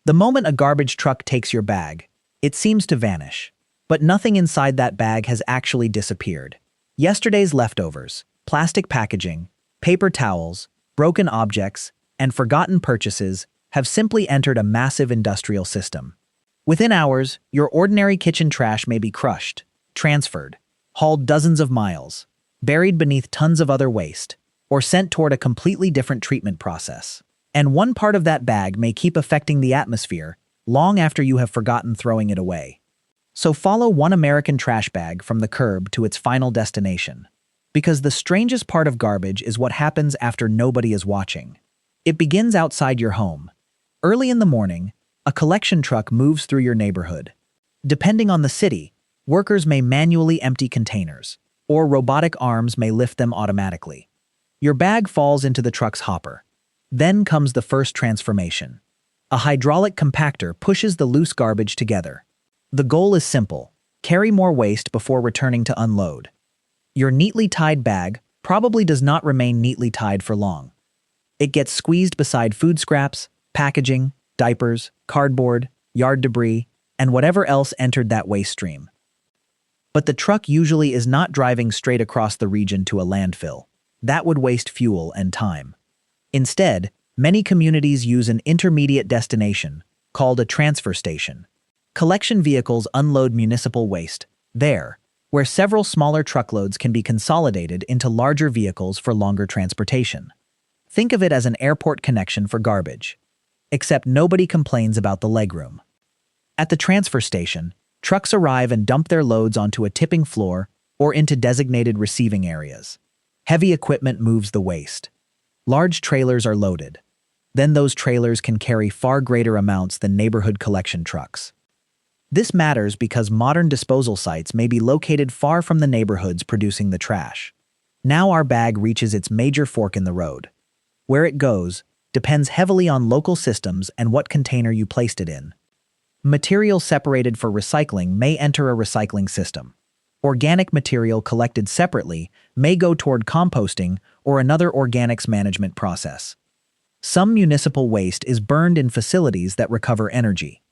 The moment a garbage truck takes your bag, it seems to vanish. But nothing inside that bag has actually disappeared. Yesterday's leftovers, plastic packaging, paper towels, broken objects, and forgotten purchases have simply entered a massive industrial system. Within hours, your ordinary kitchen trash may be crushed, transferred, hauled dozens of miles, buried beneath tons of other waste, or sent toward a completely different treatment process. And one part of that bag may keep affecting the atmosphere long after you have forgotten throwing it away. So follow one American trash bag from the curb to its final destination. Because the strangest part of garbage is what happens after nobody is watching. It begins outside your home. Early in the morning, a collection truck moves through your neighborhood. Depending on the city, workers may manually empty containers, or robotic arms may lift them automatically. Your bag falls into the truck's hopper. Then comes the first transformation. A hydraulic compactor pushes the loose garbage together. The goal is simple: carry more waste before returning to unload. Your neatly tied bag probably does not remain neatly tied for long. It gets squeezed beside food scraps, packaging, diapers, cardboard, yard debris, and whatever else entered that waste stream. But the truck usually is not driving straight across the region to a landfill. That would waste fuel and time. Instead, many communities use an intermediate destination, called a transfer station. Collection vehicles unload municipal waste there, where several smaller truckloads can be consolidated into larger vehicles for longer transportation. Think of it as an airport connection for garbage. Except nobody complains about the legroom. At the transfer station, trucks arrive and dump their loads onto a tipping floor or into designated receiving areas. Heavy equipment moves the waste. Large trailers are loaded. Then those trailers can carry far greater amounts than neighborhood collection trucks. This matters because modern disposal sites may be located far from the neighborhoods producing the trash. Now our bag reaches its major fork in the road. Where it goes depends heavily on local systems and what container you placed it in. Material separated for recycling may enter a recycling system. Organic material collected separately may go toward composting or another organics management process. Some municipal waste is burned in facilities that recover energy.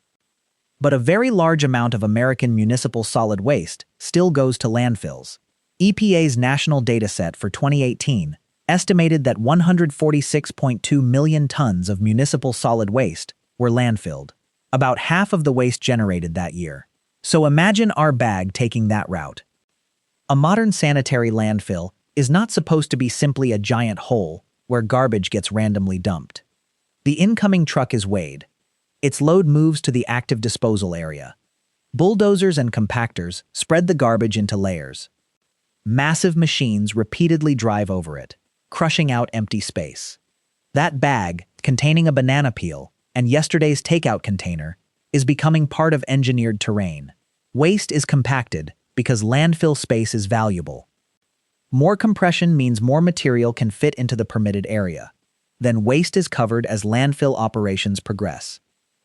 But a very large amount of American municipal solid waste still goes to landfills. EPA's national dataset for 2018 estimated that 146.2 million tons of municipal solid waste were landfilled, about half of the waste generated that year. So imagine our bag taking that route. A modern sanitary landfill is not supposed to be simply a giant hole where garbage gets randomly dumped. The incoming truck is weighed. Its load moves to the active disposal area. Bulldozers and compactors spread the garbage into layers. Massive machines repeatedly drive over it, crushing out empty space. That bag, containing a banana peel and yesterday's takeout container, is becoming part of engineered terrain. Waste is compacted because landfill space is valuable. More compression means more material can fit into the permitted area. Then waste is covered as landfill operations progress.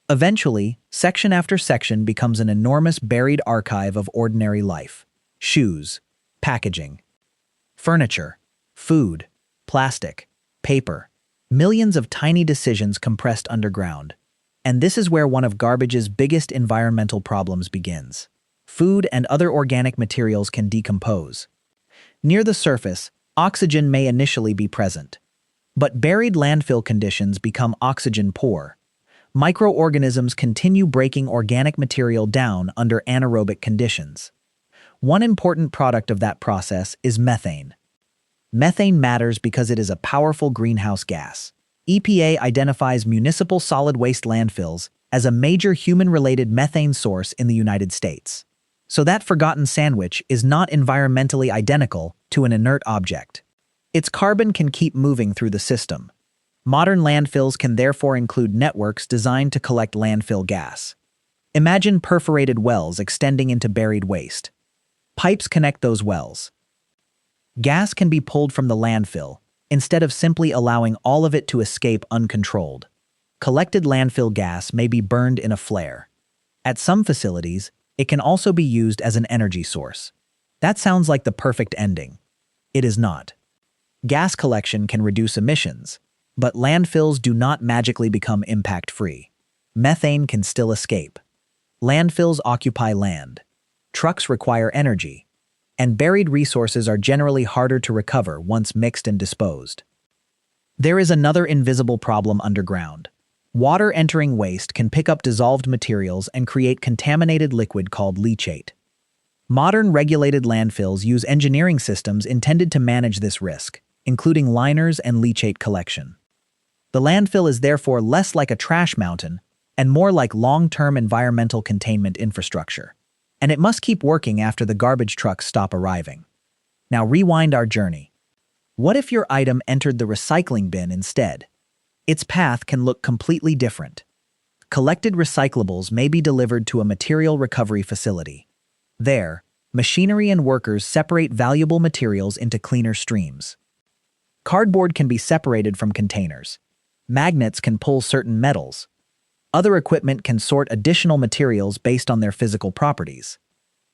Eventually, section after section becomes an enormous buried archive of ordinary life. Shoes, packaging, furniture, food, plastic, paper, millions of tiny decisions compressed underground. And this is where one of garbage's biggest environmental problems begins. Food and other organic materials can decompose. Near the surface, oxygen may initially be present. But buried landfill conditions become oxygen poor. Microorganisms continue breaking organic material down under anaerobic conditions. One important product of that process is methane. Methane matters because it is a powerful greenhouse gas. EPA identifies municipal solid waste landfills as a major human-related methane source in the United States. So that forgotten sandwich is not environmentally identical to an inert object. Its carbon can keep moving through the system. Modern landfills can therefore include networks designed to collect landfill gas. Imagine perforated wells extending into buried waste. Pipes connect those wells. Gas can be pulled from the landfill, instead of simply allowing all of it to escape uncontrolled. Collected landfill gas may be burned in a flare. At some facilities, it can also be used as an energy source. That sounds like the perfect ending. It is not. Gas collection can reduce emissions, but landfills do not magically become impact-free. Methane can still escape. Landfills occupy land. Trucks require energy. And buried resources are generally harder to recover once mixed and disposed. There is another invisible problem underground. Water entering waste can pick up dissolved materials and create contaminated liquid called leachate. Modern regulated landfills use engineering systems intended to manage this risk, including liners and leachate collection. The landfill is therefore less like a trash mountain and more like long-term environmental containment infrastructure. And it must keep working after the garbage trucks stop arriving. Now rewind our journey. What if your item entered the recycling bin instead? Its path can look completely different. Collected recyclables may be delivered to a material recovery facility. There, machinery and workers separate valuable materials into cleaner streams. Cardboard can be separated from containers. Magnets can pull certain metals. Other equipment can sort additional materials based on their physical properties.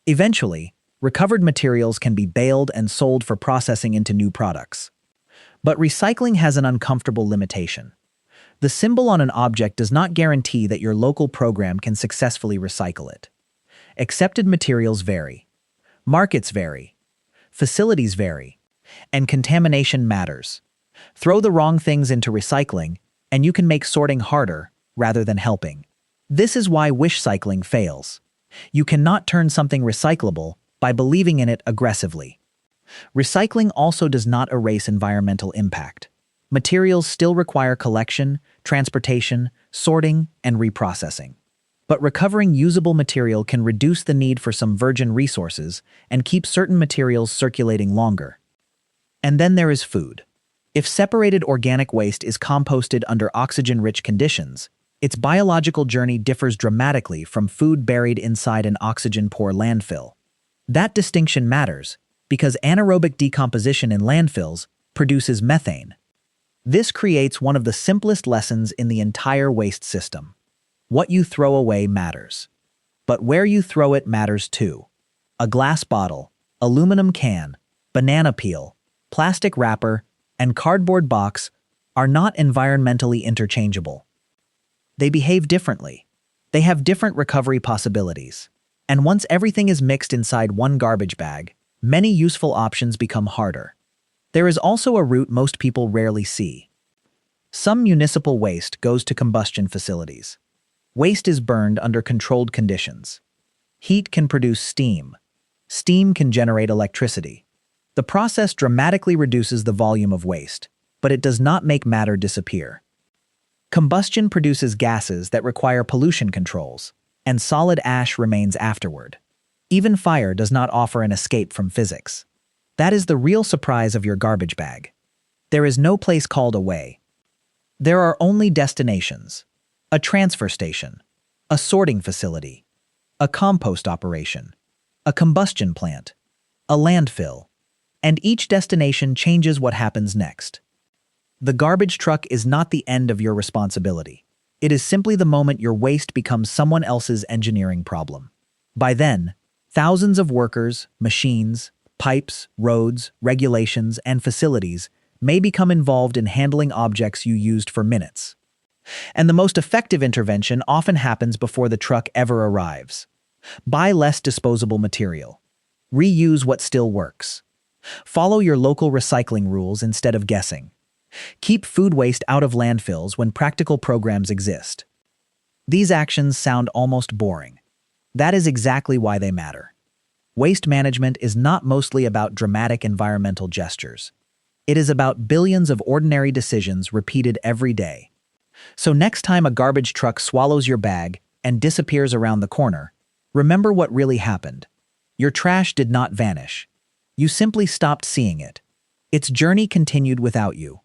Eventually, recovered materials can be baled and sold for processing into new products. But recycling has an uncomfortable limitation. The symbol on an object does not guarantee that your local program can successfully recycle it. Accepted materials vary. Markets vary. Facilities vary. And contamination matters. Throw the wrong things into recycling, and you can make sorting harder rather than helping. This is why wish cycling fails. You cannot turn something recyclable by believing in it aggressively. Recycling also does not erase environmental impact. Materials still require collection, transportation, sorting, and reprocessing. But recovering usable material can reduce the need for some virgin resources and keep certain materials circulating longer. And then there is food. If separated organic waste is composted under oxygen-rich conditions, its biological journey differs dramatically from food buried inside an oxygen-poor landfill. That distinction matters because anaerobic decomposition in landfills produces methane. This creates one of the simplest lessons in the entire waste system. What you throw away matters. But where you throw it matters too. A glass bottle, aluminum can, banana peel, plastic wrapper, and cardboard box are not environmentally interchangeable. They behave differently. They have different recovery possibilities. And once everything is mixed inside one garbage bag, many useful options become harder. There is also a route most people rarely see. Some municipal waste goes to combustion facilities. Waste is burned under controlled conditions. Heat can produce steam. Steam can generate electricity. The process dramatically reduces the volume of waste, but it does not make matter disappear. Combustion produces gases that require pollution controls, and solid ash remains afterward. Even fire does not offer an escape from physics. That is the real surprise of your garbage bag. There is no place called away. There are only destinations: a transfer station, a sorting facility, a compost operation, a combustion plant, a landfill, and each destination changes what happens next. The garbage truck is not the end of your responsibility. It is simply the moment your waste becomes someone else's engineering problem. By then, thousands of workers, machines, pipes, roads, regulations, and facilities may become involved in handling objects you used for minutes. And the most effective intervention often happens before the truck ever arrives. Buy less disposable material. Reuse what still works. Follow your local recycling rules instead of guessing. Keep food waste out of landfills when practical programs exist. These actions sound almost boring. That is exactly why they matter. Waste management is not mostly about dramatic environmental gestures. It is about billions of ordinary decisions repeated every day. So next time a garbage truck swallows your bag and disappears around the corner, remember what really happened. Your trash did not vanish. You simply stopped seeing it. Its journey continued without you.